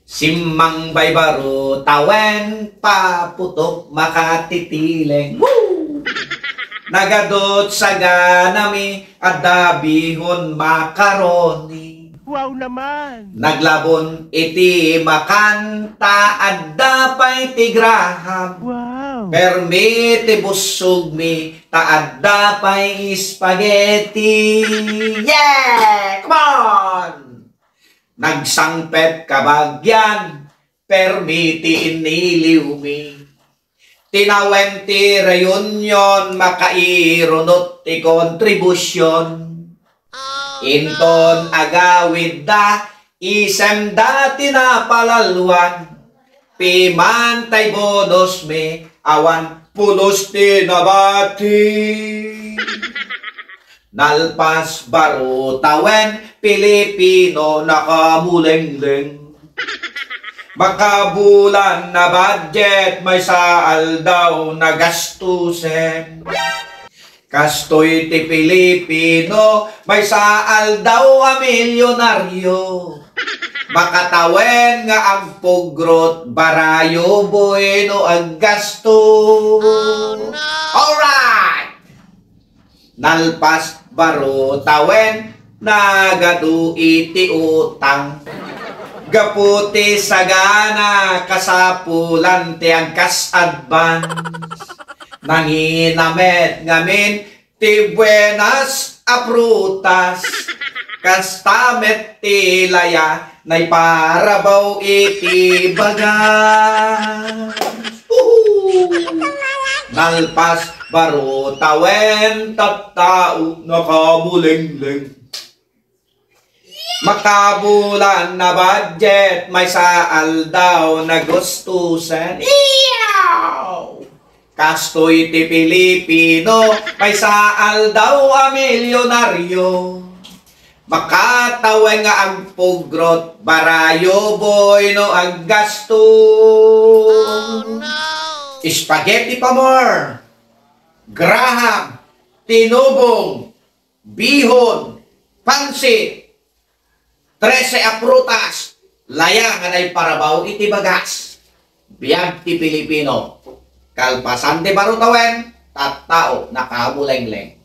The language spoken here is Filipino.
Simmang baybaro tawen paputok makatitileng. Woo! Nagadot sa ganami at dabihon makaroni. Wow naman! Naglabon iti makanta at dapay tigraham. Wow! Permiti busog mi taad dapay spaghetti. Yeah! Come on! Nagsangpet kabagyan, permiti iniliw mi. Tinawenti reunion, makairunot ti kontribusyon. Inton agawid da, isem dati na palalwan. Pimantay bonus mi, awan pulos ti nabati. Nalpas baro tawen, Pilipino nakabulengleng. Makabulan na budget, may saal daw na gastusin. Kastoy ti Pilipino, may saal daw a milyonaryo. Makatawen nga ang pugrot, barayo bueno ang gasto. Oh, no. Alright! Nalpas baro tawen, nagadu iti utang. Gaputi sagana kasapulan ti angkas advance. Nanginamet ngamin ti buenas a prutas. Kastamet ti laya nay parabaw iti bagas. Nalpas baro tawen tattao nakabulengleng. Makabulan na budget, may saal daw na gustusan. Iyaw! Kastoy ti Pilipino, may saal daw a milyonaryo. Makatawen nga ang pugrot, barayo boy no ang gasto. Oh, no. Spaghetti pa more. Graham, tinubong, bihon, pansit, 13 a prutas, laya nga nay parabaw iti bagas. Biyag ti Pilipino, kalpasan ti baro tawen, tattao nakabulengleng.